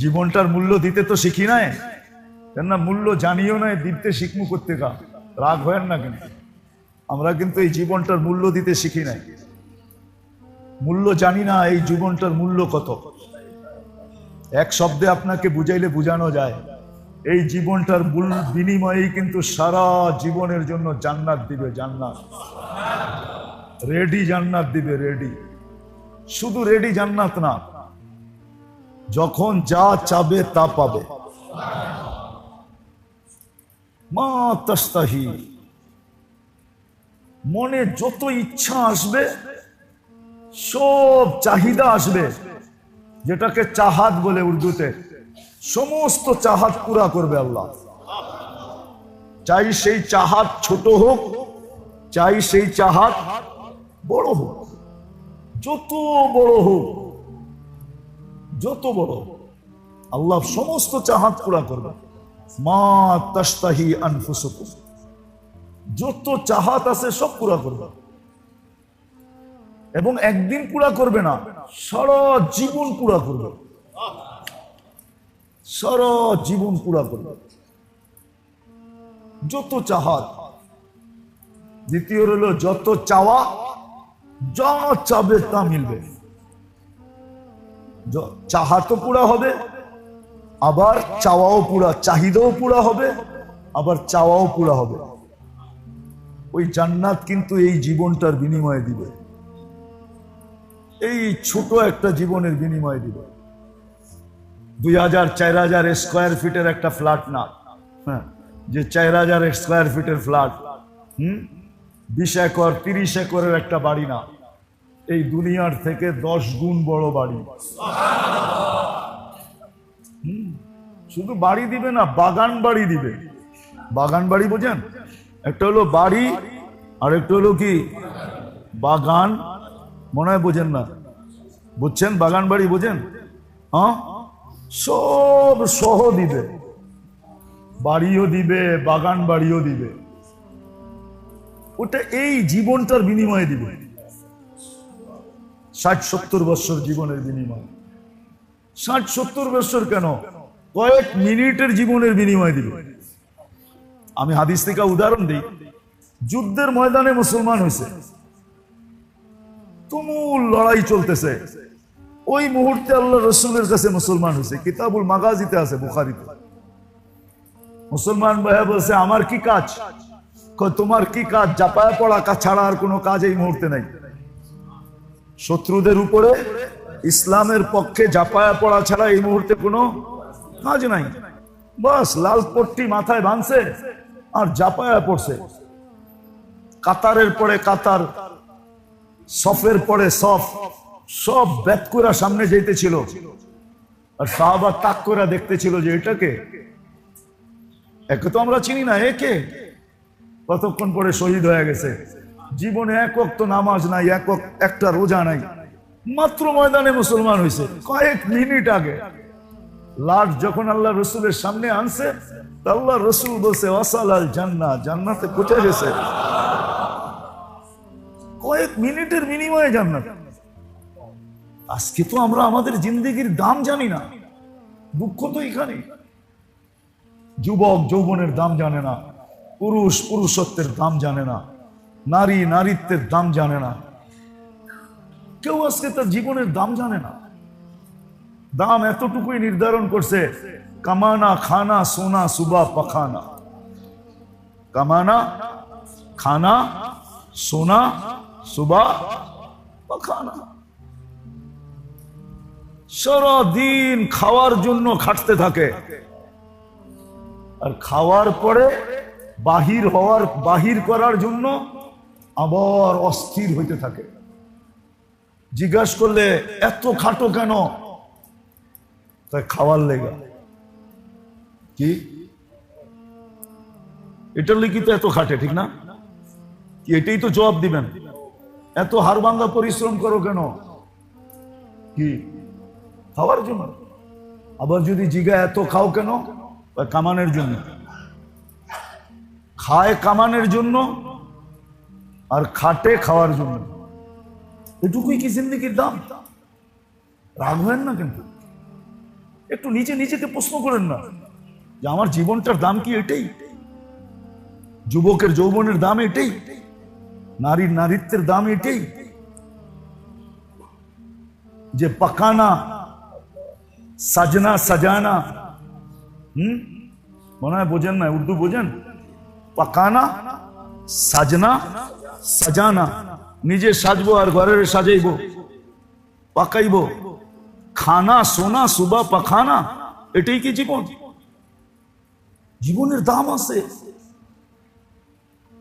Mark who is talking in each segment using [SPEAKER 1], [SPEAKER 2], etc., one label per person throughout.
[SPEAKER 1] জীবনটার মূল্য দিতে তো শিখি নাই, কেননা মূল্য জানিও নাই, দিতে শিখমু করতে কা রাগ হয় না কেন? আমরা কিন্তু এই জীবনটার মূল্য দিতে শিখি নাই, মূল্য জানি না এই জীবনটার মূল্য কত। এক শব্দে আপনাকে বুঝাইলে বুঝানো যায়, এই জীবনটার বিনিময়েই কিন্তু সারা জীবনের জন্য জান্নাত দিবে, জান্নাত রেডি, জান্নাত দিবে রেডি। শুধু রেডি জান্নাত না, যখন যা চাবে তা পাবে। মা তাস্তাহি, মনে যত ইচ্ছা আসবে, সব চাহিদা আসবে, যেটাকে চাহাত বলে উর্দুতে, সমস্ত চাহাত পুরা করবে আল্লাহ। চাই সেই চাহাত ছোট হোক, চাই সেই চাহাত বড় হোক, যত বড় হোক, যত বড় আল্লাহ সমস্ত চাহাত পুরা করবে। মা তাস্তাহি আনফুসুকুম, যত চাহাত আছে সব পুরা করবে। এবং একদিন পুরা করবে না, সারা জীবন পুরা করবে, সারা জীবন পুরা করবে যত চাহাত। দ্বিতীয় হলো যত চাওয়া, যা চাবে তা মিলবে। চাহাতও পুরা হবে, আবার চাওয়াও পুরা, চাহিদাও পুরা হবে, আবার চাওয়াও পুরা হবে। ওই জান্নাত কিন্তু এই জীবনটার বিনিময়ে দিবে, এই ছোট একটা জীবনের বিনিময়ে দিবে। 2000-4000 স্কোয়ার ফিটের একটা ফ্ল্যাট না, হ্যাঁ, যে 4000 স্কোয়ার ফিটের ফ্ল্যাট, 20 একর 30 একরের একটা বাড়ি না, এই দুনিয়ার থেকে 10 গুণ বড় বাড়ি। শুধু বাড়ি দিবে না, বাগান বাড়ি দিবে। বাগান বাড়ি বোঝেন? একটা হলো বাড়ি, আর একটা হলো কি বাগান। মনে হয় বোঝেন না, বুঝছেন? বাগান বাড়ি বোঝেন? হ্যাঁ, সব সহ দিবে, বাড়িও দিবে, বাগান বাড়িও দিবে। ওটা এই জীবনটার বিনিময়ে দিবে, 60-70 বছর জীবনের বিনিময়। 60-70 বছর কেন, কয়েক মিনিটের জীবনের বিনিময় দিবে। আমি হাদিস থেকে উদাহরণ দিই। যুদ্ধের ময়দানে মুসলমান হয়েছে, তুমুল লড়াই চলতেছে, ওই মুহূর্তে আল্লাহ রসুলের কাছে মুসলমান হয়েছে। কিতাবুল মাগাজিতে আছে, বুখারীতে। মুসলমান ভাইয়া বলছে, আমার কি কাজ? তোমার কি কাজ? জাপায় পড়া কাজ ছাড়া আর কোনো কাজ এই মুহূর্তে নাই। শত্রুদের উপরে ইসলামের পক্ষে জাপায়া পড়া ছাড়া এই মুহূর্তে কোনো কাজ নাই। বাস লাল পট্টি মাথায় বাঁধছে আর জাপায়া পড়ছে। কাতারের পরে কাতার, সফের পরে সফ, সব ব্যাত করে সামনে যেতেছিল, আর সাহাবা তাক করে দেখতেছিল যে এটাকে, একে তো আমরা চিনি না, একে কতক্ষণ পরে শহীদ হয়ে গেছে। জীবনে এক ওয়াক্ত নামাজ নাই, একটা রোজা নাই, মাত্র ময়দানে মুসলমান হয়েছে কয়েক মিনিট আগে। লাশ যখন আল্লাহ রসুলের সামনে আনছে, আল্লাহ রসুল বলছে ওয়াসালাল জান্নাহ, জান্নাতে পৌঁছে গেছে। কয়েক মিনিটের বিনিময়ে জান্নাত। আজকে তো আমরা আমাদের জিন্দেগির দাম জানি না, দুঃখ তো এখানে। যুবক যৌবনের দাম জানে না, পুরুষ পুরুষত্বের দাম জানে না, নারী নারীত্বের দাম জানে না, কেউ আজকে তার জীবনের দাম জানে না। দাম এতটুকুই নির্ধারণ করছে, কামানা খানা সোনা সুবা পাখানা। কামানা খানা সোনা সুবা পাখানা। সারাদিন খাওয়ার জন্য খাটতে থাকে, আর খাওয়ার পরে বাহির করার জন্য আবার অস্থির হইতে থাকে। জিজ্ঞাসা করলে এত খাটো কেন? তাই খাওয়ার লেগা। কি এটার লিখিত এত খাটে, ঠিক না? এটাই তো জবাব দিবেন। এত হাড়ভাঙ্গা পরিশ্রম করো কেন? কি খাওয়ার জন্য। আবার যদি জিগা এত খাও কেন? কামানের জন্য। খায় কামানের জন্য আর খাটে খাওয়ার জন্য। এটুকুই কি জিন্দেগির দাম? রাগ হয় না কিন্তু। একটু নিজেকে প্রশ্ন করেন না যে আমার জীবনটার দাম কি এটাই? যুবকের যৌবনের দাম এটাই? নারীর নারীত্বের দাম এটাই? যে পাকানা সাজনা সাজানা, মনে হয় বোঝেন না, উর্দু বোঝেন? পাকানা সাজনা সাজানা, নিজে সাজবো আর ঘরের সাজাইব, পাকাইব, খানা সোনা সুবা পাখানা, এটাই কি জীবন? জীবনের দাম আছে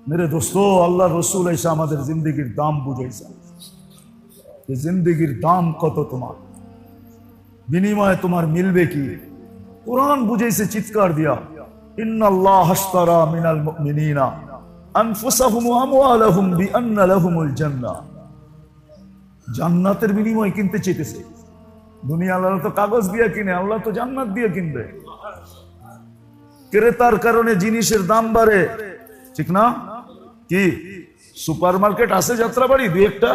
[SPEAKER 1] মেরে দোস্ত। আল্লাহ রসুল এসে আমাদের জিন্দগির দাম বুঝাইছে, জিন্দগির দাম কত, তোমার বিনিময়ে তোমার মিলবে কি। কোরআন বুঝাইছে চিৎকার দিয়া, ইন্নাল্লাহ আশতারা মিনাল মুমিনিনা আনফুসাহুম ওয়া আমওয়ালাহুম বিআন্না লাহুমুল জান্নাহ। জান্নাতের বিনিময় কিনতে চাইতেছে। দুনিয়া আল্লাহ তো কাগজ দিয়ে কিনে, আল্লাহ তো জান্নাত দিয়ে কিনবে। ক্রেতার কারণে জিনিসের দাম বাড়ে, ঠিক না? কি সুপার মার্কেট আছে যাত্রাবাড়ি দুই একটা?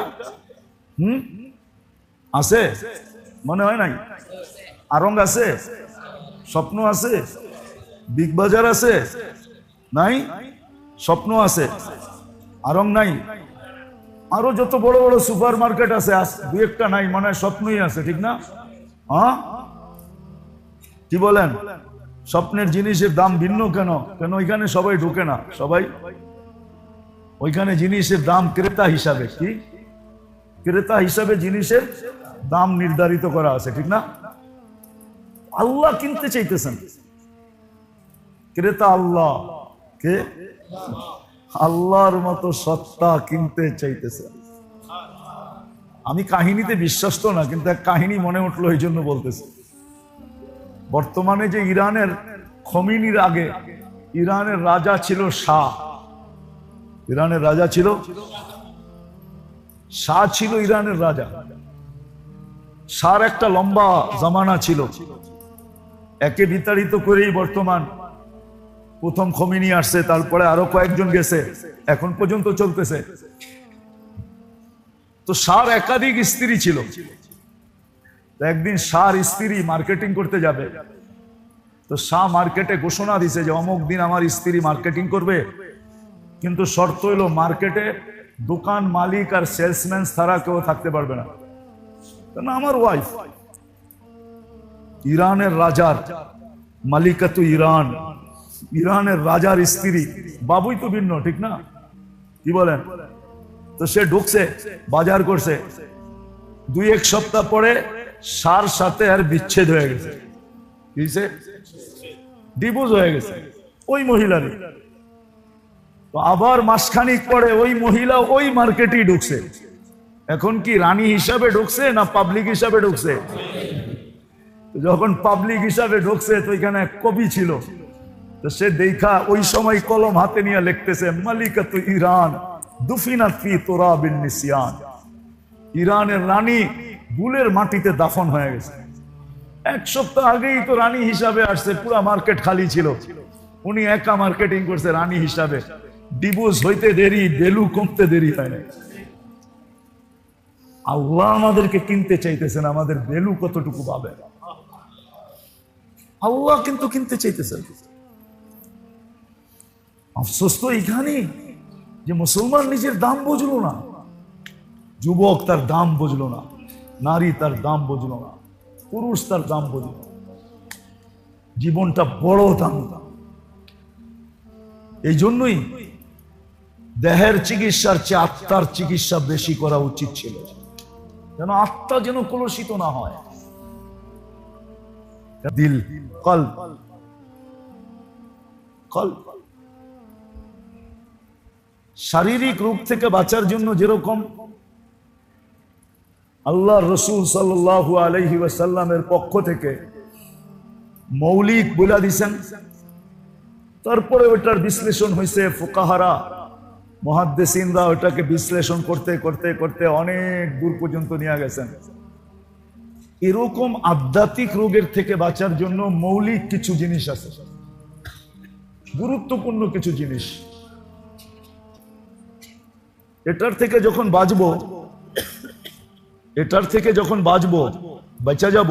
[SPEAKER 1] আছে, মনে হয় নাই? আরং আছে, স্বপ্ন আছে, বিগ বাজার আছে, নাই? স্বপ্ন আছে, আরং নাই। আরো যত বড় বড় সুপার মার্কেট আছে, দুই একটা নাই, মনে হয় স্বপ্নই আছে, ঠিক না? হ্যাঁ, কি বলেন? স্বপ্নের জিনিসের দাম ভিন্ন কেন? কেন ওইখানে সবাই ঢুকে না, সবাই ওইখানে জিনিসের দাম ক্রেতা হিসাবে, কি ক্রেতা হিসাবে জিনিসের দাম নির্ধারিত করা আছে, ঠিক না? আল্লাহ কিনতে চাইতেছেন, ক্রেতা আল্লাহ। কে? আল্লাহর মতো সত্তা কিনতে চাইতেছেন। আমি কাহিনীতে বিশ্বাস তো না, কিন্তু এক কাহিনী মনে উঠলো, এই জন্য বলতেছি। বর্তমানে যে ইরানের খমিনির আগে ইরানের রাজা ছিল শাহ। ইরানের রাজা ছিল শাহ, ছিল ইরানের রাজা। শাহর একটা লম্বা জামানা ছিল, একে বিতাড়িত করেই বর্তমান প্রথম খমিনি আসছে, তারপরে আরো কয়েকজন গেছে, এখন পর্যন্ত চলতেছে। তো শাহর একাধিক স্ত্রী ছিল। একদিন শাহর স্ত্রী মার্কেটিং করতে যাবে, তো শাহ মার্কেটে ঘোষণা দিছে যে অমুক দিন আমার স্ত্রী মার্কেটিং করবে, কিন্তু শর্ত হইলো মার্কেটে দোকান মালিক আর সেলসম্যান ছাড়া কেউ থাকতে পারবে না। কেন? আমার ওয়াইফ, ইরানের রাজার মালিকাতু ইরান, ইরানের রাজার স্ত্রী, বাবুই তো ভিন্ন, ঠিক না? কি বলেন? তো সে ঢুকছে, বাজার করছে, দুই এক সপ্তাহ পরে শাহর সাথে আর বিচ্ছেদ হয়ে গেছে। ডিভোর্স হয়ে গেছে ওই মহিলারই। তো আবার মাসখানিক পরে ওই মহিলা ওই মার্কেটেই ঢুকছে। এখন কি রানী হিসাবে ঢুকছে না পাবলিক হিসাবে ঢুকছে? যখন পাবলিক হিসাবে ঢুকছে, তো এখানে এক কবি ছিল, তো সে দেখা ওই সময় কলম হাতে নিয়ে লিখতেছে, মালিকাতু ইরান দুফিনাত ফি তুরাবিন নিসিয়ান। ইরানের রানী বুলের মাটিতে দাফন হয়ে গেছে। এক সপ্তাহ আগেই তো রানী হিসাবে আসছে, পুরা মার্কেট খালি ছিল, উনি একা মার্কেটিং করছে রানী হিসাবে। ডিভোর্স হইতে দেরি, ভ্যালু কমতে দেরি হয় না। আল্লাহ আমাদেরকে কিনতে চাইতেছেন, আমাদের ভ্যালু কতটুকু পাবে আল্লাহ কিন্তু কিনতে চাইতেছেন। আফসোস তো এখানে যে মুসলমান নিজের দাম বুঝলো না, যুবক তার দাম বুঝলো না, নারী তার দাম বুঝলো না, পুরুষ তার দাম বুঝলো না। জীবনটা বড় দাম। এই জন্যই দেহের চিকিৎসার চেয়ে আত্মার চিকিৎসা বেশি করা উচিত ছিল, যেন আত্মা যেন কলুষিত না হয়। দিল, কলব, কলব। শারীরিক রোগ থেকে বাঁচার জন্য যেরকম আল্লাহ রসুল সাল্লাল্লাহু আলাইহি ওয়াসাল্লামের পক্ষ থেকে মৌলিক বলে দিয়েছেন, তারপরে ওটার বিশ্লেষণ হয়েছে, ফুকাহারা মুহাদ্দিসিনরা ওটাকে বিশ্লেষণ করতে করতে করতে অনেক দূর পর্যন্ত নিয়ে গেছেন। এরকম আধ্যাত্মিক রোগের থেকে বাঁচার জন্য মৌলিক কিছু জিনিস আছে, গুরুত্বপূর্ণ কিছু জিনিস। এটার থেকে যখন বাঁচবো, এটার থেকে যখন বাঁচবো, বেঁচে যাব,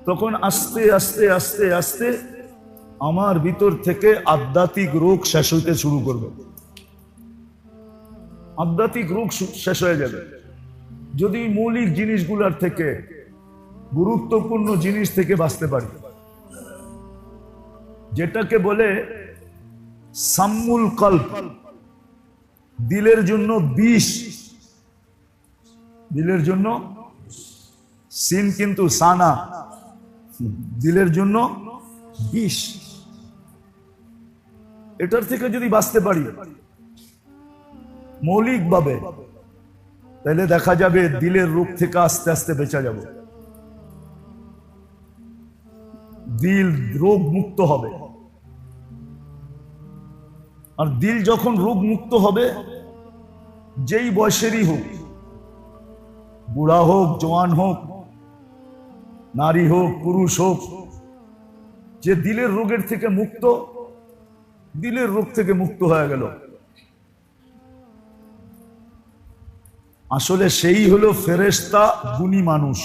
[SPEAKER 1] তখন আস্তে আস্তে আস্তে আস্তে আমার ভিতর থেকে আধ্যাত্মিক রোগ শেষ হইতে শুরু করবে। আধ্যাত্মিক রোগ শেষ হয়ে যাবে যদি মৌলিক জিনিসগুলোর থেকে, গুরুত্বপূর্ণ জিনিস থেকে বাঁচতে পারি, যেটাকে বলে সাম্মুল কল্প, দিলের জন্য বিষ। দিলের জন্য সিন কিন্তু সানা, দিলের জন্য বিষ। এটার থেকে যদি বাঁচতে পারি মৌলিকভাবে, তাহলে দেখা যাবে দিলের রোগ থেকে আস্তে আস্তে বেঁচে যাব। দিল রোগ মুক্ত হবে। আর দিল যখন রোগ মুক্ত হবে, যেই বয়সেরই হোক, বুড়া হোক, জওয়ান হোক, নারী হোক, পুরুষ হোক, যে দিলের রোগের থেকে মুক্ত, দিলের রোগ থেকে মুক্ত হয়ে গেল, আসলে সেই হলো ফেরেশতা গুণী মানুষ।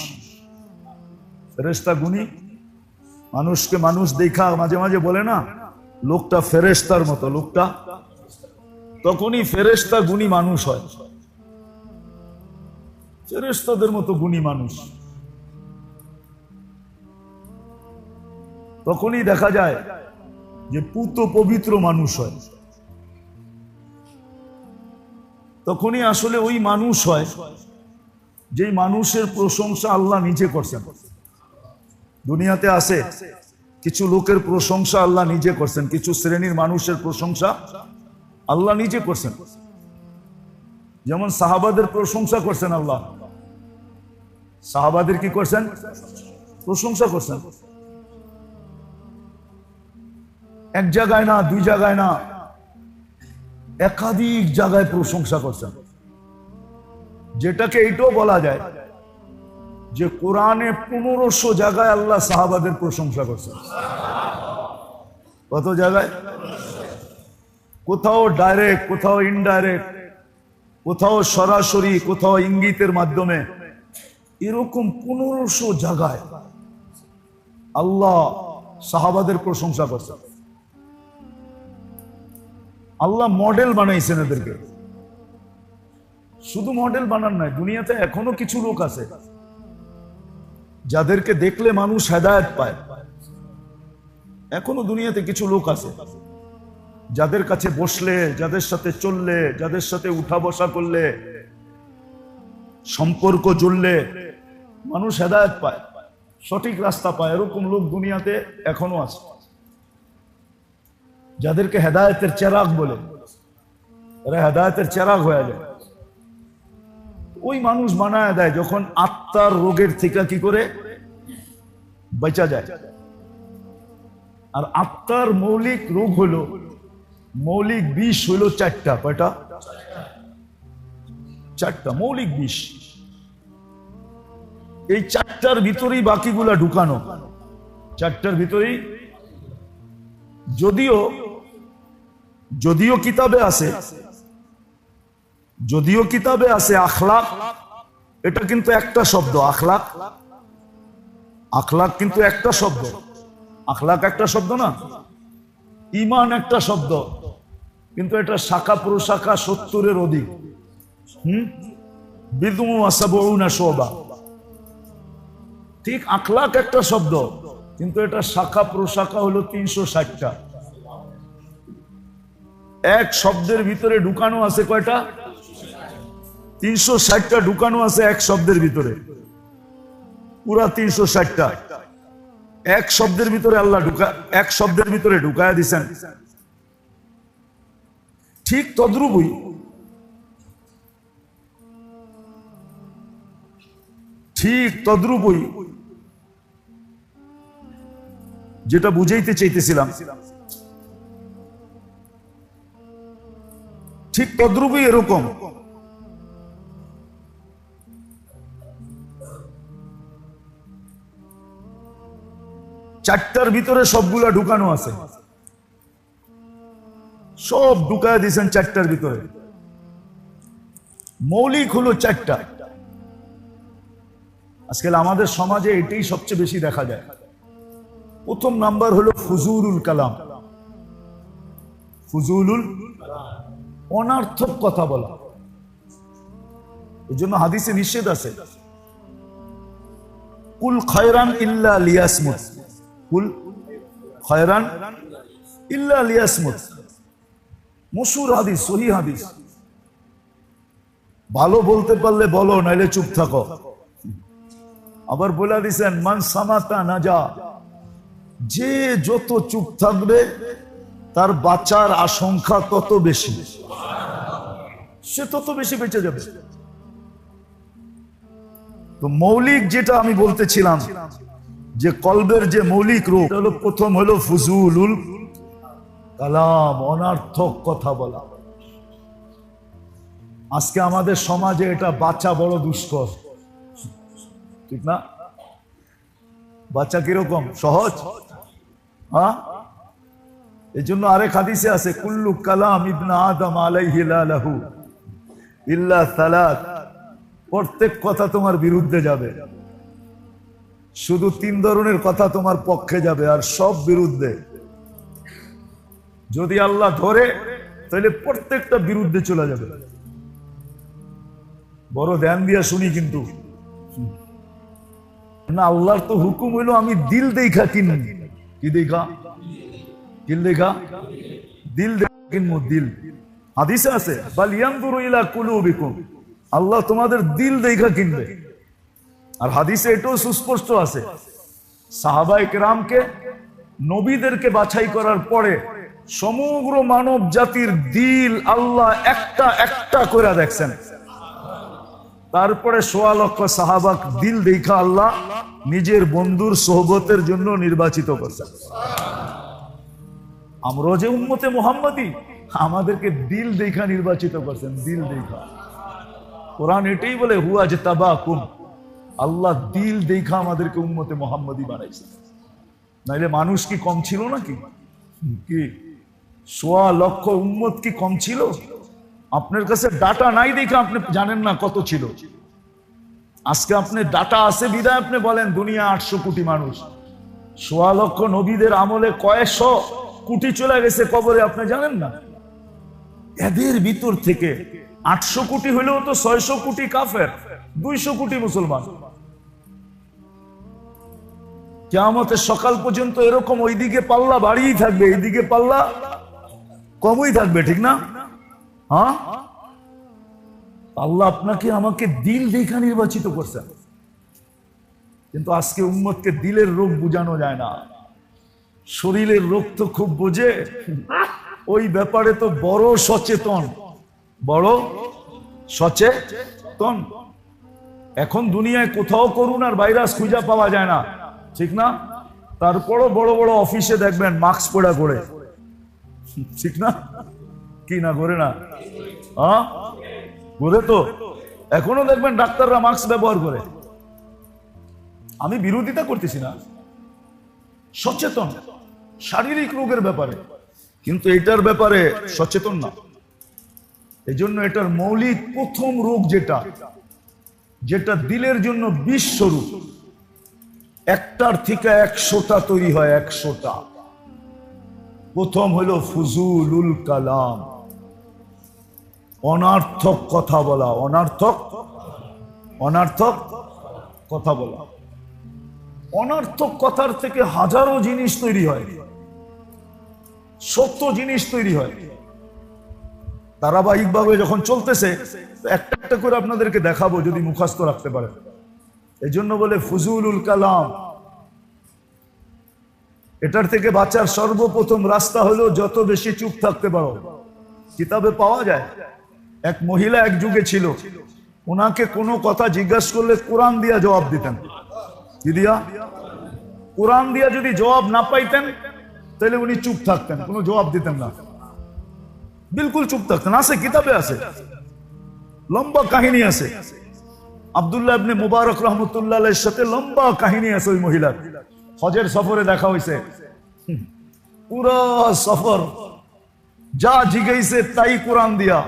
[SPEAKER 1] ফেরেশতা গুণী মানুষকে মানুষ দেখা মাঝে মাঝে বলে না, লোকটা ফেরেশতার মতো, লোকটা, তখনই ফেরেশতা গুণী মানুষ হয়। ফেরেশতাদের মতো গুণী মানুষ তখনই দেখা যায় যে পুত পবিত্র মানুষ হয়। তখনই আসলে ওই মানুষ হয় যেই মানুষের প্রশংসা আল্লাহ নিজে করছেন। দুনিয়াতে আছে কিছু লোকের প্রশংসা আল্লাহ নিজে করছেন, কিছু শ্রেণীর মানুষের প্রশংসা আল্লাহ নিজে করছেন। যেমন সাহাবাদের প্রশংসা করছেন আল্লাহ। সাহাবাদের কি করছেন? প্রশংসা করছেন। এক জায়গায় না, দুই জায়গায় না, একাধিক জায়গায় প্রশংসা করছেন। যেটাকে এইটাও বলা যায় যে কোরআনে 1500 জায়গায় আল্লাহ সাহাবাদের প্রশংসা করছেন। কত জায়গায়? কোথাও ডাইরেক্ট, কোথাও ইনডাইরেক্ট, কোথাও সরাসরি, কোথাও ইঙ্গিতের মাধ্যমে, এরকম 1500 জায়গায় আল্লাহ সাহাবাদের প্রশংসা করছেন। আল্লাহ মডেল বানাইছেন এদেরকে। শুধু মডেল বানান নাই, দুনিয়াতে এখনো কিছু লোক আছে যাদেরকে দেখলে মানুষ হেদায়েত পায়। এখনো দুনিয়াতে কিছু লোক আছে যাদের কাছে বসলে, যাদের সাথে চললে, যাদের সাথে উঠা বসা করলে, সম্পর্ক জুড়লে মানুষ হেদায়েত পায়, সঠিক রাস্তা পায়। এরকম লোক দুনিয়াতে এখনো আছে যাদেরকে হেদায়েতের চেরাগ বলে। এরা হেদায়েতের চেরাগ হয়ে যায়। ওই মানুষ বানায় দেয় যখন আত্মার রোগের থেকে কি করে বাঁচা যায়। আর আত্মার মৌলিক রোগ হলো, মৌলিক বিষ হলো 4টা। কয়টা? 4টা মৌলিক বিষ। এই 4টার ভিতরেই বাকিগুলা ঢুকানো। 4টার ভিতরেই, যদিও কিতাবে আছে, যদিও কিতাবে আছে আখলাক, এটা কিন্তু একটা শব্দ। আখলাক, আখলাক কিন্তু একটা শব্দ। আখলাক একটা শব্দ না? ঈমান একটা শব্দ, কিন্তু এটা শাখা প্রশাখা 70-এর অধিক। বিদউ ওয়া সাবউনা শুবা। ঠিক আখলাক একটা শব্দ, কিন্তু এটা শাখা প্রশাখা হলো 360টা। এক শব্দের ভিতরে ঢুকানো আছে কয়টা? 360টা ঢুকানো আছে এক শব্দের ভিতরে, পুরা 360টা। এক শব্দের ভিতরে আল্লাহ এক শব্দের ভিতরে ঢুকায়া দিছেন। ঠিক তদ্রুপই যেটা বুঝাইতে চাইতেছিলাম, ঠিক তদ্রুপই এরকম চারটার ভিতরে সবগুলা ঢুকানো আছে। সব ঢুকায় দিয়েছেন চারটার ভিতরে। মৌলিক হলো 4টা। আজকাল আমাদের সমাজে এটাই সবচেয়ে বেশি দেখা যায়। প্রথম নাম্বার হলো ফুজুলুল কালাম। ফুজুলুল, অনর্থক কথা বলা। এই জন্য হাদিসে নিষেধ আছে, কুল খায়রান ইল্লা লিয়াসমুত, কুল খায়রান ইল্লা লিয়াসমুত। মশহুর হাদিস, সহিহ হাদিস। ভালো বলতে পারলে বলো, নাইলে চুপ থাকো। আবার বলে দিছেন মান সামাতা নাজা, যে যত চুপ থাকবে তার বাঁচার আশঙ্কা তত বেশি, সে তত বেশি বেঁচে যাবে। তো মৌলিক যেটা আমি বলতেছিলাম, যে কলবের যে মৌলিক রোগ হলো, প্রথম হলো ফুজুলুল কালাম, অনর্থক কথা বলা। আজকে আমাদের সমাজে এটা বাঁচা বড় দুষ্কর, ঠিক না? বাচ্চা কিরকম সহজ? হ্যাঁ, এই জন্য আরেক হাদিসে আছে, কুল্লু কালাম ইবনা আদম আলাইহি লাহু ইল্লা সালাত। প্রত্যেক কথা তোমার বিরুদ্ধে যাবে, শুধু 3 ধরনের কথা তোমার পক্ষে যাবে, আর সব বিরুদ্ধে। যদি আল্লাহ ধরে তাহলে প্রত্যেকটা বিরুদ্ধে চলে যাবে। বড় ধ্যান দিয়া শুনি কিন্তু না, আল্লাহর তো হুকুম হইলো আমি দিল দেখা কিনবো। কি দেখা? দিল দেখা, দিল দেখা কিনবো, দিল। হাদিসে আছে বাল ইয়ানজুরু ইলা কুলুবিকুম, আল্লাহ তোমাদের দিল দেখা কিনবে। আর হাদিসে এটাও সুস্পষ্ট আছে, সাহাবায়ে কেরামকে, নবীদেরকে বাছাই করার পরে সমগ্র মানব জাতির দিল আল্লাহ একটা একটা করে দেখছেন। তারপরে 1.25 লক্ষ সাহাবাক দিল দেখা আল্লাহ নিজের বন্ধুর সোহবতের জন্য নির্বাচিত করছেন। আমরা যে উম্মতে মুহাম্মাদি, আমাদেরকে দিল দেখা নির্বাচিত করছেন, দিল দেখা। কোরআন এটাই বলে হুয়া জতাবাকুম, আল্লাহ দিল দেখা আমাদেরকে উম্মতে মুহাম্মাদি বানাইছে। নাইলে মানুষ কি কম ছিল নাকি? কি 1.25 লক্ষ উম্মত কি কম ছিল? আপনার কাছে ডাটা নাই দেখে আপনি জানেন না কত ছিল। আজকে আপনি ডাটা আছে বিদায় আপনি বলেন দুনিয়া 800 কোটি মানুষ। 1.25 লক্ষ নবীদের আমলে কয়েকশো কোটি চলে গেছে কবরে, আপনি জানেন না? এদের ভিতর থেকে 800 কোটি হলেও তো 600 কোটি কাফের, 200 কোটি মুসলমান। কিয়ামতের সকাল পর্যন্ত এরকম ওইদিকে পাল্লা বাড়িয়েই থাকবে, এইদিকে পাল্লা কমই থাকবে, ঠিক না? হ্যাঁ, আল্লাহ আপনাকে আমাকে দিল দেখা নির্বাচিত করছেন। কিন্তু আজকে উম্মতকে দিলের রোগ বুঝানো যায় না, শরীরের রোগ তো খুব বোঝে। ওই ব্যাপারে তো বড় সচেতন, বড় সচেতন। এখন দুনিয়ায় কোথাও করোনার ভাইরাস খুঁজে পাওয়া যায় না, ঠিক না? তারপরও বড় বড় অফিসে দেখবেন মাস্ক পরা করে, ঠিক না? কি না করে না? হ্যাঁ, করে তো। এখনো দেখবেন ডাক্তাররা মাস্ক ব্যবহার করে। আমি বিরোধিতা করতেছি না, সচেতন শারীরিক রোগের ব্যাপারে, কিন্তু এটার ব্যাপারে সচেতন না। এই জন্য এটার মৌলিক প্রথম রোগ যেটা, যেটা দিলের জন্য বিষ স্বরূপ, একটার থেকে 100টা তৈরি হয়, 100টা। প্রথম হলো ফুজুলুল কালাম, অনর্থক কথা বলা, অনর্থক কথা বলা। অনর্থক কথার থেকে হাজারো জিনিস তৈরি হয়, সত্য জিনিস তৈরি হয়। ধারাবাহিকভাবে যখন চলতেছে একটা একটা করে আপনাদেরকে দেখাবো, যদি মুখস্থ রাখতে পারে। এই জন্য বলে ফুজুলুল কালাম। এটার থেকে বাঁচার সর্বপ্রথম রাস্তা হলো যত বেশি চুপ থাকতে পারো। কিতাবে পাওয়া যায়, এক মহিলা এক যুগে ছিল, ওনাকে কোনো কথা জিজ্ঞাসা করলে কোরআন দিয়া জবাব দিতেন। কি দিয়া? কোরআন দিয়া যদি জবাব না পাইতেন তাহলে উনি চুপ থাকতেন, কোনো জবাব দিতেন না, বিলকুল চুপ থাকতেন। আছে, কিতাবে আছে, লম্বা কাহিনী আছে। আব্দুল্লাহ ইবনে মুবারক রহমতুল্লাহ আলাইহির সাথে লম্বা কাহিনী আছে ওই মহিলার। হজের সফরে দেখা হয়েছে, পুরো সফর যা জিজ্ঞাসা তাই কোরআন দিয়া।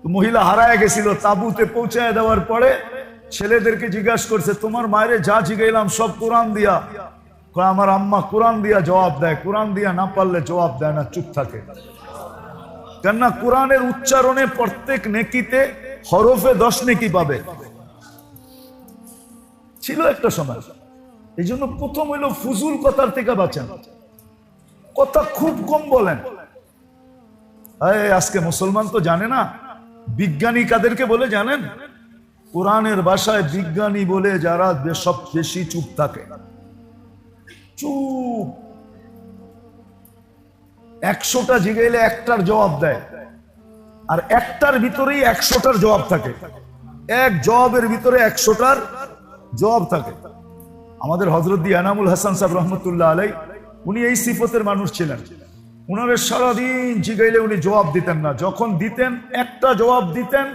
[SPEAKER 1] মহিলা হারায় গেছিল, তাবুতে পৌঁছায় দেওয়ার পরে ছেলেদেরকে জিজ্ঞাসা করছে, তোমার মায়েরে যা জিগাইলাম সব কোরআন দিয়া? আমার আম্মা কোরআন দিয়া জবাব দেয়, কোরআন দিয়া না পারলে জবাব দেয় না, চুপ থাকে। কেননা কোরআনের উচ্চারণে প্রত্যেক নেকিতে হরফে 10 নেকি পাবে। ছিল একটা সময়। এই জন্য প্রথম হইলো ফুজুল কথার থেকে বাঁচেন, কথা খুব কম বলেন। আজকে মুসলমান তো জানে না বিজ্ঞানী কাদেরকে বলে জানেন? কোরআনের ভাষায় বিজ্ঞানী বলে যারা সব বেশি চুপ থাকে। চুপ। 100টা জিগাইলে একটার জবাব দেয়, আর একটার ভিতরেই 100টার জবাব থাকে। এক জবাবের ভিতরে 100টার জবাব থাকে। আমাদের হযরত এনামুল হাসান সাহেব রহমতুল্লাহ আলাই, উনি এই সিফতের মানুষ ছিলেন। উনারে সারাদিন জিগাইলে উনি জবাব দিতেন না, যখন দিতেন একটা জবাব দিতেন,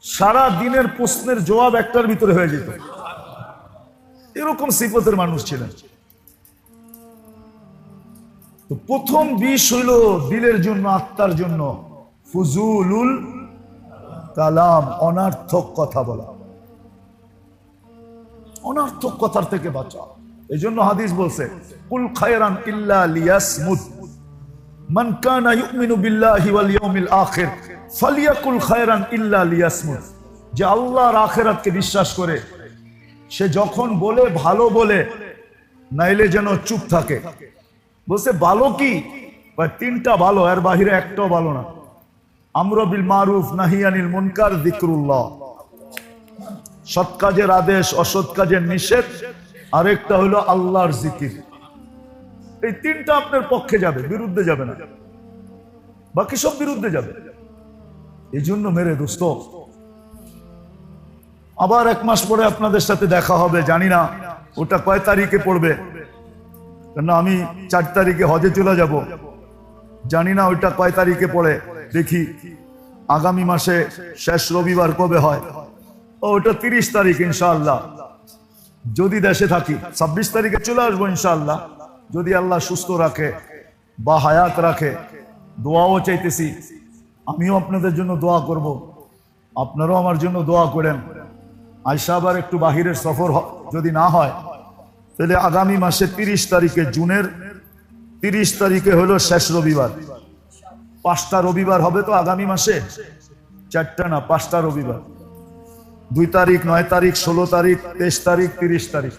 [SPEAKER 1] সারা দিনের প্রশ্নের জবাব একটার ভিতরে হয়ে যেত। এরকম সিফতের মানুষ ছিলেন। তো প্রথম বিষ হইল দিলের জন্য, আত্মার জন্য ফুজুলুল কালাম, অনার্থক কথা বলা। অনার্থক কথার থেকে বাঁচাও। এই জন্য হাদিস বলছে, কুল খায়রান ইল্লা লিয়াসমুত, মান কানা ইউমিনু বিল্লাহি ওয়াল ইয়াউমিল আখির ফালিয়াকুল খায়রান ইল্লা লিয়াসমুত। যে আল্লাহর আখিরাতকে বিশ্বাস করে সে যখন বলে ভালো বলে, নাইলে যেন চুপ থাকে। বলছে ভালো কি? 3টা ভালো, এর বাহিরে একটাও ভালো না। আমর বিল মারুফ নাহি আনিল মুনকার যিকরুল্লাহ, সৎ কাজের আদেশ, অসৎ কাজের নিষেধ, আরেকটা হলো আল্লাহর জিকির। এই 3টা আপনার পক্ষে যাবে, বিরুদ্ধে যাবে না। বাকি সব বিরুদ্ধে যাবে। এই জন্য মেরে দোস্ত, আবার 1 মাস পরে আপনাদের সাথে দেখা হবে। জানি না ওটা কয় তারিখে পড়বে, কেন আমি 4 তারিখে হজে চলে যাব। জানি না ওইটা কয় তারিখে পড়ে। দেখি আগামী মাসে শেষ রবিবার কবে হয়। ওটা 30 তারিখ ইনশাআল্লাহ, যদি দেশে থাকি। 26 তারিখে চলে আসবো ইনশাআল্লাহ, যদি আল্লাহ সুস্থ রাখে বা হায়াত রাখে। দোয়াও চাইতেছি, আমিও আপনাদের জন্য দোয়া করব, আপনারাও আমার জন্য দোয়া করেন। আয়সা আবার একটু বাহিরের সফর যদি না হয়, তাহলে আগামী মাসে 30 তারিখে, জুনের 30 তারিখে হলো শেষ রবিবার। 5টা রবিবার হবে তো আগামী মাসে, 4টা না 5টা রবিবার। 2 তারিখ, 9 তারিখ, 16 তারিখ, 23 তারিখ, 30 তারিখ।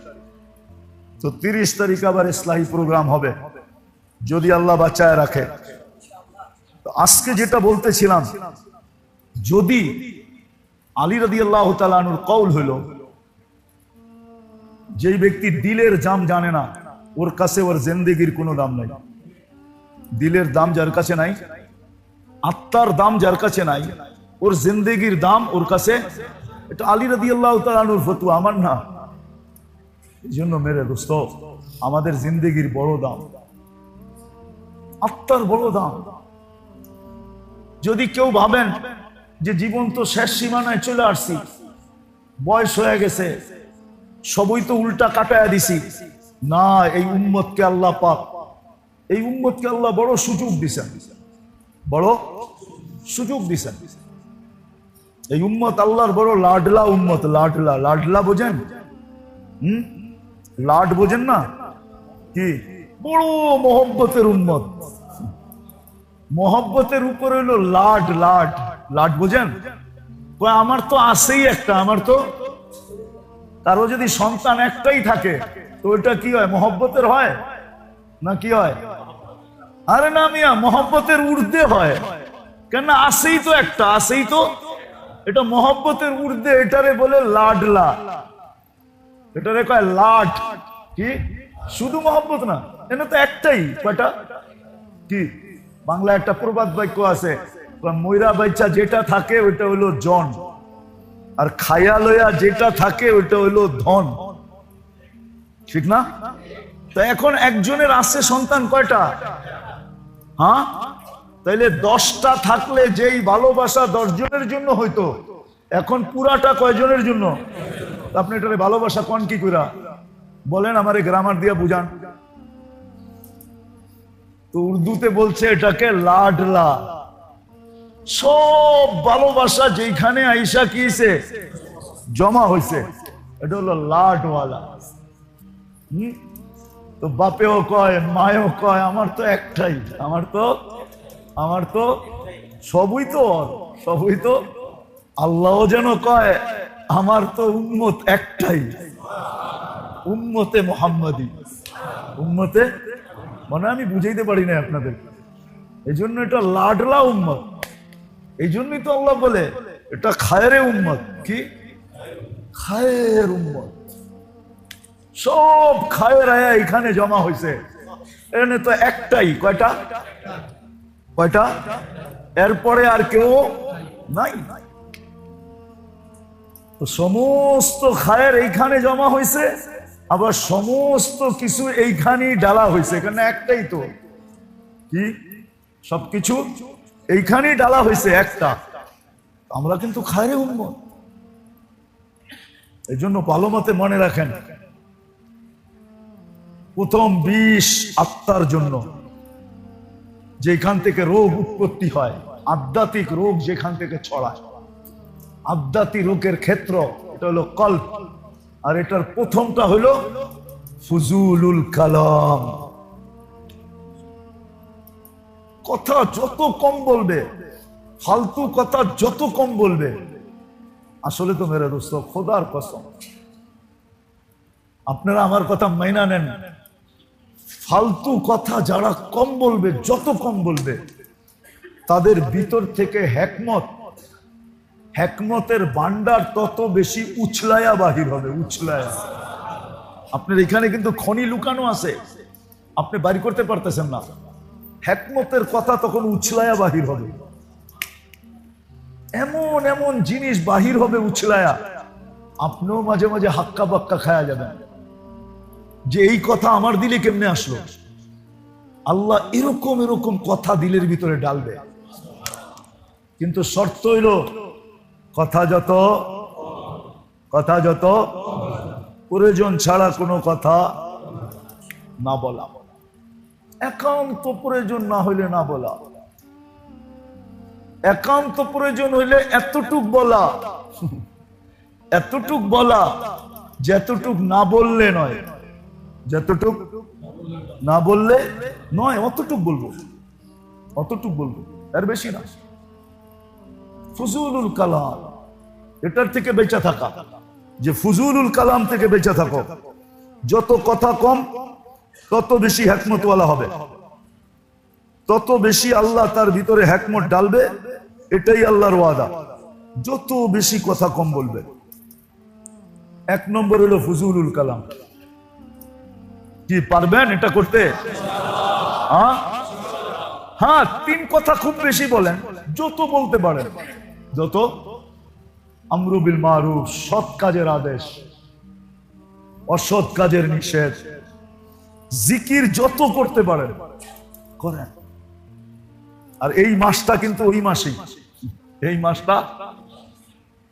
[SPEAKER 1] তো 30 তারিখ আবার ইসলাহি প্রোগ্রাম হবে, যদি আল্লাহ বাঁচায় রাখে। তো আজকে যেটা বলতেছিলাম, যদি আলী রাদিয়াল্লাহু তাআলা আনহুর কওল হলো, যেই ব্যক্তি দিলের দাম জানে না, ওর কাছে ওর জিন্দেগির কোনো দাম নাই। দিলের দাম যার কাছে নাই, আত্মার দাম যার কাছে নাই, ওর জিন্দেগির দাম ওর কাছে। এটা আলী রাদিয়াল্লাহু তাআলা আনহুর ফতোয়া, আমার না। এই জন্য মেরে দোস্ত, আমাদের জিন্দেগির বড় দাম, আত্মার বড় দাম। যদি কেউ ভাবেন যে জীবন তো শেষ সীমানায় চলে আসছি, বয়স হয়ে গেছে, সবই তো উল্টা কাটায়া দিছি, না, এই উম্মতকে আল্লাহ পাক, এই উম্মতকে আল্লাহ বড় সুযোগ দিছেন, বড় সুযোগ দিছেন। এই উম্মত আল্লাহর বড় লাডলা উম্মত। লাডলা, লাডলা বোঝেন? লাড বোঝেন না কি? বড় মোহব্বতের উম্মত। মোহব্বতের উপর হইলো লাড। লাড, লাড বোঝেন? আমার তো আছেই একটা, আমার তো, কারো যদি সন্তান একটাই থাকে তো ওইটা কি হয়? মোহব্বতের হয় না কি হয়? আরে না মিয়া, মোহব্বতের ঊর্ধ্বে হয়। কেন? আছেই তো একটা, আছেই তো। এটা মোহব্বতের ঊর্ধ্বে, এটারে বলে লাডলা, এটারে কয় লাড। কি শুধু মোহব্বত না, এটা তো একটাই। কয়টা? কি বাংলা একটা প্রবাদ বাক্য আছে, ময়রা বাইচা যেটা থাকে ওইটা হইলো জন, আর খায়া লইয়া যেটা থাকে ওইটা হইলো ধন। ঠিক না? তো এখন একজনের আছে সন্তান কয়টা? হ্যাঁ, তাইলে 10টা থাকলে যেই ভালোবাসা 10 জনের জন্য হইতো, এখন পুরাটা কয়জনের জন্য? আপনি এটারে ভালোবাসা কোন কি কইরা বলেন? আমারে গ্রামার দিয়া বুঝান তো। উর্দুতে বলছে এটাকে লাডলা। সব ভালোবাসা যেখানে আইসা কিছে জমা হয়েছে, এটা হলো লাডওয়ালা। তো বাপেও কয় মায়েও কয় আমার তো একটাই, আমার তো সবই তো সবই তো। আল্লাহ যেন কয় আমার তো উম্মত একটাই, উম্মতে মুহাম্মাদি, উম্মতে মানে আমি বুঝাইতে পারি না আপনাদের। এই জন্য এটা লাডলা উম্মত। এই জন্যই তো আল্লাহ বলে এটা খায়রে উম্মত। কি খায়ের উম্মত? সব খায়ের আয়া এখানে জমা হয়েছে। এখানে তো একটাই, কয়টা কয়টা, এরপরে আর কেউ নাই। তো সমস্ত খায়ের এইখানে জমা হয়েছে, আবার সমস্ত কিছু এইখানেই ডালা হয়েছে। এখানে একটাই তো, কি সবকিছু এইখানেই ডালা হয়েছে একটা। আমরা কিন্তু খায়রে উম্মত। এই জন্য ভালো মতে মনে রাখেন, প্রথম বিষ আত্মার জন্য, যেখান থেকে রোগ উৎপত্তি হয়, আধ্যাত্মিক রোগ যেখান থেকে ছড়ায়, আধ্যাত্মিক রোগের ক্ষেত্র এটা হলো কল্প। আর এটার প্রথমটা হলো ফুজুলুল কালাম। কথা যত কম বলবে, ফালতু কথা যত কম বলবে, আসলে তো মেরে দোস্ত খোদার কসম, আপনারা আমার কথা মাইনা নেন, ফালতু কথা যারা কম বলবে, যত কম বলবে, তাদের ভিতর থেকে হেকমতের ভান্ডার তত বেশি উছলায়া বাহির হবে, উছলায়া। আপনার এখানে কিন্তু খনি লুকানো আছে, আপনি বাড়ি করতে পারতেছেন না। হেকমতের কথা তখন উছলায়া বাহির হবে, এমন এমন জিনিস বাহির হবে উছলায়া, আপনিও মাঝে মাঝে হাক্কা বাক্কা খায়া যাবেন যে এই কথা আমার দিলে কেমনে আসলো। আল্লাহ এরকম এরকম কথা দিলের ভিতরে ডালবে, কিন্তু শর্ত হইল কথা যত প্রয়োজন ছাড়া কোনো কথা না বলা, একান্ত প্রয়োজন না হইলে না বলা, একান্ত প্রয়োজন হইলে এতটুক বলা, যতটুক না বললে নয়, যতটুক না বললে নয়, অতটুক বলবো, এর বেশি না। ফুজুলুল কালাম, এটার থেকে বেঁচে থাকা, যে ফুজুলুল কালাম থেকে বেঁচে থাকো। যত কথা কম তত বেশি হিকমতওয়ালা হবে, তত বেশি আল্লাহ তার ভিতরে হিকমত ডালবে। এটাই আল্লাহর ওয়াদা। যত বেশি কথা কম বলবে। এক নম্বর হলো ফুজুলুল কালাম। কি পারবেন এটা করতে? হ্যাঁ, তিন কথা খুব বেশি বলেন, যত বলতে পারেন, যত। আমরু বিল মারুফ, সৎ কাজের আদেশ, অসৎ কাজের নিষেধ। জিকির যত করতে পারেন করেন। আর এই মাসটা কিন্তু ওই মাসেই, এই মাসটা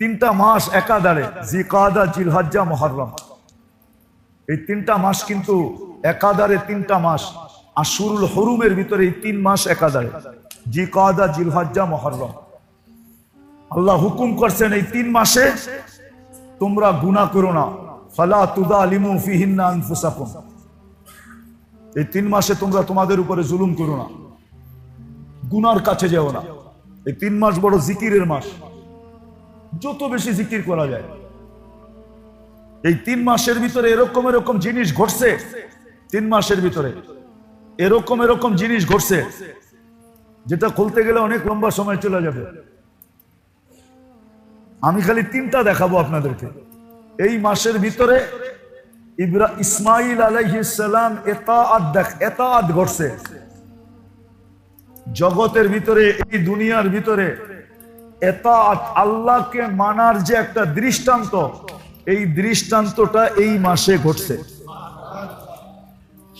[SPEAKER 1] তিনটা মাস একাধারে, জিকাদা, জিলহজ্জা, মুহররম, এই তিনটা মাস কিন্তু একাধারে, তিনটা মাস আশুরুল হুরুমের ভিতরে এই 3 মাস একাধারে, জিকাদা, জিলহজ্জা, মুহররম। আল্লাহ হুকুম করছেন এই 3 মাসে তোমরা গুনাহ করো না, ফালা তুযালিমু ফিহিন্না আনফুসাকুম। এই 3 মাসে তোমরা তোমাদের উপরে জুলুম করো না, গুনার কাছে যাও না। এই 3 মাস বড় জিকিরের মাস, যত বেশি জিকির করা যায়। এই 3 মাসের ভিতরে এরকম এরকম জিনিস ঘটছে, 3 মাসের ভিতরে এরকম জিনিস ঘটছে যেটা খুলতে গেলে অনেক লম্বা সময় চলে যাবে। আমি খালি 3টা দেখাবো আপনাদেরকে। এই মাসের ভিতরে ইসমাইল আলাইহিস সালাম এতাআত ঘটছে জগতের ভিতরে, এই দুনিয়ার ভিতরে। এতাআত, আল্লাহকে মানার যে একটা দৃষ্টান্ত, এই দৃষ্টান্তটা এই মাসে ঘটছে।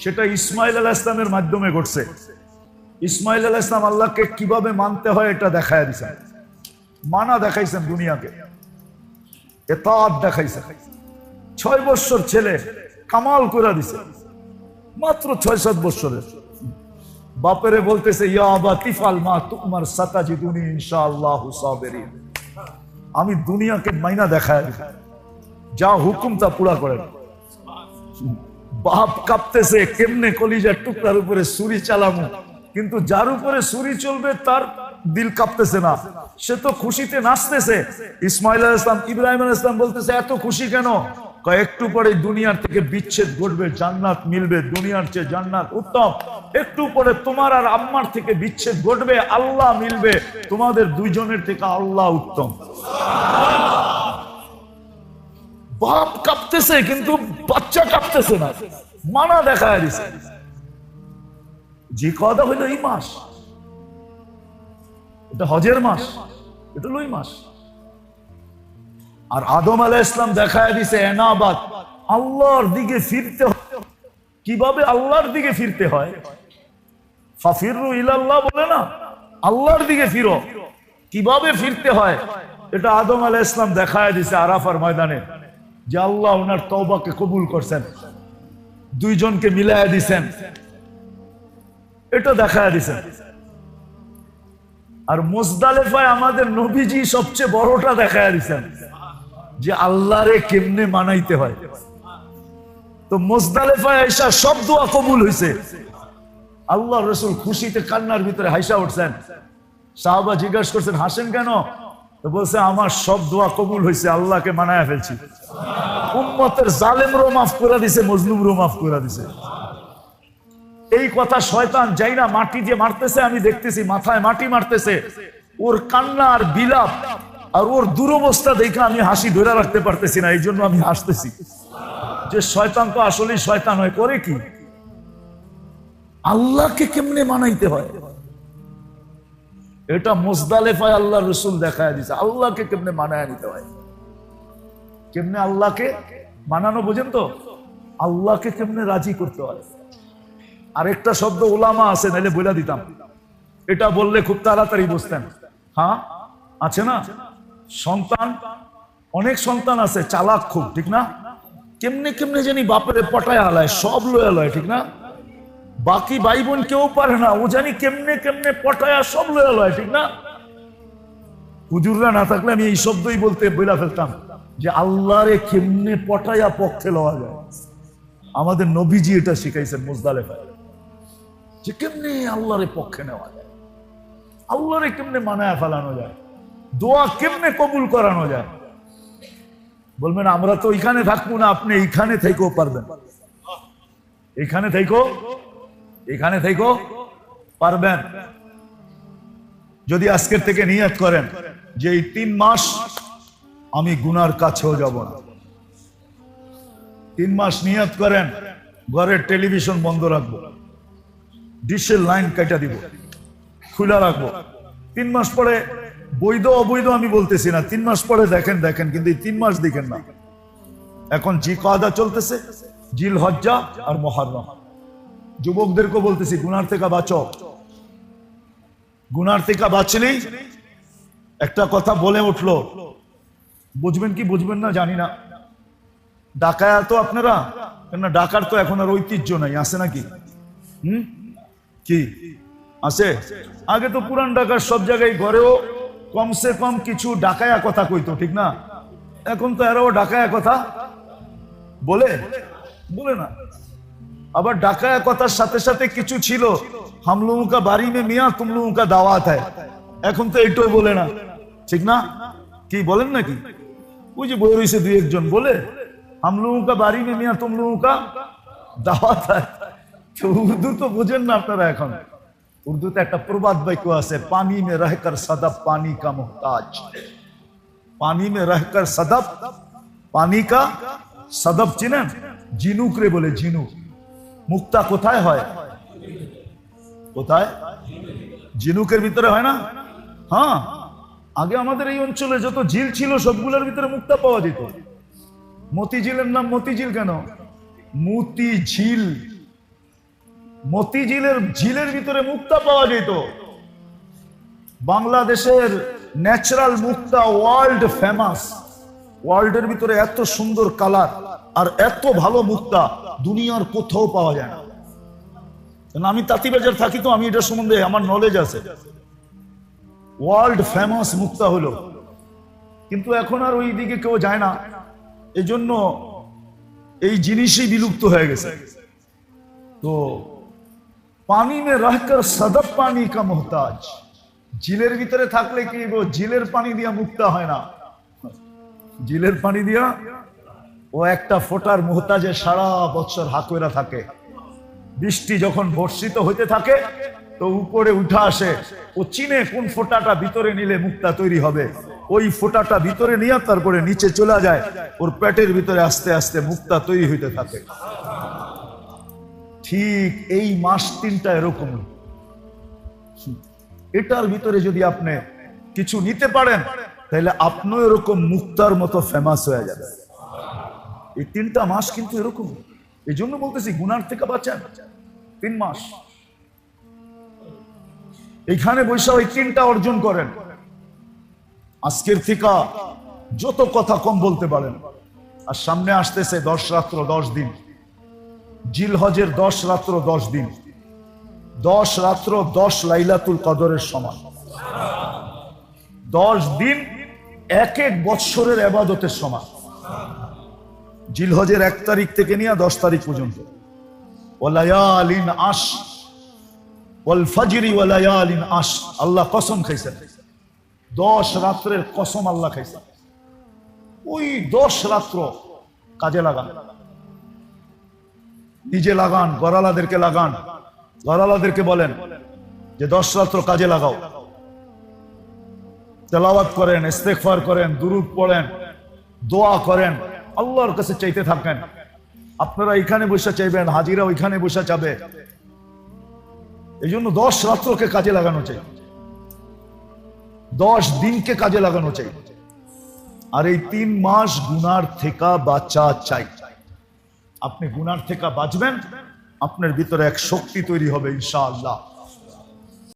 [SPEAKER 1] সেটা ইসমাইল আলাইহিস সালামের মাধ্যমে ঘটছে। ইসমাইল আলাইহিস সালাম আল্লাহকে কিভাবে মানতে হয় এটা দেখায় দিয়েছেন, মানা দেখাইছেন দুনিয়াকে, এতাআত দেখাইছেন। 6 বছর ছেলে কামাল করে দিছে, মাত্র 6-7 বছরের। বাপেরে বলতেছে, ইয়া আবা তিফাল মা তুমার সাতাজিদুনি ইনশাআল্লাহু সাবিরিন। আমি দুনিয়াকে মাইনা দেখায় যা হুকুম তা পুরা করেন। বাপ কাঁপতেছে কেমনে কলিজার টুকরার উপরে ছুরি চালামু, কিন্তু যার উপরে ছুরি চলবে তার দিল কাঁপতেছে না, সে তো খুশিতে নাচতেছে। ইসমাইল আলাইহিস সালাম, ইব্রাহিম আলাইহিস সালাম বলতেছে এত খুশি কেন? একটু পরে দুনিয়ার থেকে বিচ্ছেদ ঘটবে, জান্নাত মিলবে, দুনিয়ার চেয়ে জান্নাত উত্তম। একটু পরে তোমার আর আম্মার থেকে বিচ্ছেদ ঘটবে, আল্লাহ মিলবে, তোমাদের দুইজনের থেকে আল্লাহ উত্তম। বাপ কাঁপতেছে কিন্তু বাচ্চা কাঁপতেছে না, মানা দেখায় দিছে। যে কথা হইল এই মাস, এটা হজের মাস, এটা লই মাস। আর আদম আলাইহিস সালাম দেখায় দিছে এনাবাত, আল্লাহর দিকে ফিরতে হয়। কিভাবে আল্লাহর দিকে ফিরতে হয়? ফাফিরু ইলাল্লাহ বলে না, আল্লাহর দিকে ফিরো। কিভাবে ফিরতে হয় এটা আদম আলাইহিস সালাম দেখায় দিছে আরাফার ময়দানে, যে আল্লাহ ওনার তওবাকে কবুল করছেন, দুইজনকে মিলাইয়া দিছেন, এটা দেখায় দিছেন। আর মুজদালিফায় আমাদের নবীজি সবচেয়ে বড়টা দেখায় দিছেন, যে আল্লাহরে কেমনে মানাইতে হয়। তো মুজদালিফায় আইসা সব দোয়া কবুল হইছে। আল্লাহ রাসূল খুশিতে কান্নার ভিতরে হাসা উঠছেন। সাহাবা জিজ্ঞাসা করছেন হাসেন কেন? তো বলছে আমার সব দোয়া কবুল হয়েছে, আল্লাহকে মানায়া ফেলছি। উম্মতের জালেমরও মাফ করে দিছে, মজলুমরও মাফ করে দিছে। এই কথা শয়তান যাই না মাটি যে মারতেছে, আমি দেখতেছি মাথায় মাটি মারতেছে, ওর কান্না আর বিলাপ আর ওর দুরবস্থা দেখে আমি হাসি ধরে রাখতে পারতেছি না, এই জন্য আমি হাসতেছি। যে শয়তান তো আসলেই শয়তান হয়, করে কি? আল্লাহকে কেমনে মানাইতে হয় এটা মুজদালিফায় আল্লাহ রাসূল দেখায় দিয়েছে, আল্লাহকে কেমনে মানায় নিতে হয়। কেমনে আল্লাহকে মানানো বোঝেন তো? আল্লাহকে কেমনে রাজি করতে হয়। আরেকটা শব্দ উলামা আছে, নাইলে বলে দিতাম, এটা বললে খুব তাড়াতাড়ি বুঝতেন। হ্যাঁ আছে না, সন্তান, অনেক সন্তান আছে চালাক খুব, ঠিক না? কেমনে কেমনে জানি বাপরে পটায় আলায়, সব লয়ে লয়, ঠিক না? বাকি ভাই বোন কেউ পারে না, ও জানি কেমনে কেমনে পটায়া সব লয়ে লয়, ঠিক না? হুজুররা না থাকলে আমি এই শব্দই বলতে বইলা ফেলতাম, যে আল্লাহরে কেমনে পটায়া পক্ষে লওয়া যায়। আমাদের নবীজি এটা শিখাইছেন মুজদালিফায়, যে কেমনে আল্লাহরে পক্ষে নেওয়া যায়, আল্লাহরে কেমনে মানায়া ফেলানো যায়, দোয়া কেমনে কবুল করানো যায়। বলবেন আমরা তো এখানে থাকবো না, আপনি এইখানে থেকেও পারবেন, এইখানে থেকেও পারবেন। যদি আজকের থেকে নিয়ত করেন যে এই 3 মাস আমি গুনার কাছেও যাব না, 3 মাস নিয়ত করেন ঘরের টেলিভিশন বন্ধ রাখবো, ডিশের লাইন কেটে দিব, খোলা রাখবো। 3 মাস পরে বৈধ অবৈধ আমি বলতেছি না, 3 মাস পরে দেখেন, কিন্তু এই 3 মাস দেখেন না। এখন জিকাদা চলতেছে, জিলহজ্জা আর মুহররম। যুবকদেরকে বলতেছি গুনার থেকে বাঁচো, গুনার থেকে বাঁচলেই একটা কথা বলে উঠলো, বুঝবেন কি বুঝবেন না জানি না, ডাকায়া তো আপনারা, কেননা ডাকার তো এখন আর ঐতিহ্য নাই, আছে নাকি? কি আছে? আগে তো পুরান ঢাকার সব জায়গায় ঘরেও কমসে কম কিছু ডাকায়া কথা কইতো, ঠিক না? এখন তো এরাও ডাকায়া কথা বলে না। আবার ডাকায়া কথার সাথে সাথে কিছু ছিল, হাম লোগোं का बारी में मियां तुम लोगों का दावत है, এখন তো এটাও বলে না, ঠিক না? কি বলেন নাকি? ওই যে বই রইছে 2-1 জন বলে, হাম লোগোं का बारी में मियां तुम लोगों का दावत है। তো উর্দু তো বুঝেন না আপনারা। এখন উর্দুতে একটা প্রবাদ বাক্য আছে, পানি में रहकर सदफ पानी का मोहताज, पानी में रहकर सदफ पानी का, सदफ চিনেন? ঝিনুক রে বলে, ঝিনুক। মুক্তা কোথায় হয়? কোথায়? ঝিনুকের ভিতরে হয় না? হ্যাঁ, আগে আমাদের এই অঞ্চলে যত ঝিল ছিল সবগুলোর ভিতরে মুক্তা পাওয়া যেত। মতিঝিলের নাম মতিঝিল কেন? মতি ঝিল, মতিঝিলের ঝিলের ভিতরে মুক্তা পাওয়া যেত। বাংলাদেশের ন্যাচারাল মুক্তা ওয়ার্ল্ড ফেমাস, ওয়ার্ল্ডের ভিতরে এত সুন্দর কালার আর এত ভালো মুক্তা দুনিয়ার কোথাও পাওয়া যায় না। আমি তাঁতীবাজার থাকি তো আমি এটা সম্বন্ধে আমার নলেজ আছে। ওয়ার্ল্ড ফেমাস মুক্তা হলো, কিন্তু এখন আর ওই দিকে কেউ যায় না। এজন্য এই জিনিসই বিলুপ্ত হয়ে গেছে। তো পানি মে রহকর সদব পানি কা মোহতাজ, ঝিলের ভিতরে থাকলে কি ঝিলের পানি দিয়া মুক্তা হয় না, ঝিলের পানি দিয়া ও একটা ফোঁটার মোহতাজে সারা বছর হাকুরা থাকে। বৃষ্টি যখন বর্ষিত হইতে থাকে তো উপরে উঠা আসে, ও চিনে কোন ফোঁটাটা ভিতরে নিলে মুক্তা তৈরি হবে, ওই ফোঁটাটা ভিতরে নিয়ে তারপরে নিচে চলে যায়, ওর পেটের ভিতরে আস্তে আস্তে মুক্তা তৈরি হইতে থাকে। ঠিক এই মাস 3টা এরকম, এটার ভিতরে যদি আপনি কিছু নিতে পারেন তাহলে আপনিও এরকম মুক্তার মতো ফেমাস হয়ে যাবে। এই 3টা মাস কিন্তু এরকম, এই জন্য বলতেছি গুনার থেকে বাঁচেন। 3 মাস এইখানে বৈশা ওই 3টা অর্জন করেন। আজকের থেকে যত কথা কম বলতে পারেন। আর সামনে আসতেছে 10 রাত্র 10 দিন, জিলহজের 10 রাত্র 10 দিন, 10 রাত্র 10 লাইলাতুল কদরের সমান, 10 দিন এক এক বৎসরের ইবাদতের সমান। জিলহজের 1 তারিখ থেকে নিয়ে 10 তারিখ পর্যন্ত। ওয়ালায়ালিন আশ ওয়াল ফজরি ওয়ালায়ালিন আশ, আল্লাহ কসম খাইছেন, 10 রাত্রের কসম আল্লাহ খাইছেন। ওই 10 রাত্র কাজে লাগান, নিজে লাগান, গরালাদেরকে লাগান, গরালাদেরকে বলেন যে 10 রাত্র কাজে লাগাও, তেলাওয়াত করেন, ইস্তেগফার করেন, দুরূদ পড়েন, দোয়া করেন, আল্লাহর কাছে চাইতে থাকেন। আপনারা এখানে বসে চাইবেন, হাজিরা ওইখানে বসে যাবে। এই জন্য 10 রাত্রকে কাজে লাগানো চাই, 10 দিনকে কাজে লাগানো চাই। আর এই 3 মাস গুনার থেকে বাঁচা চাই। আপনি গুনার থেকে বাঁচবেন, আপনার ভিতরে এক শক্তি তৈরি হবে ইনশাআল্লাহ।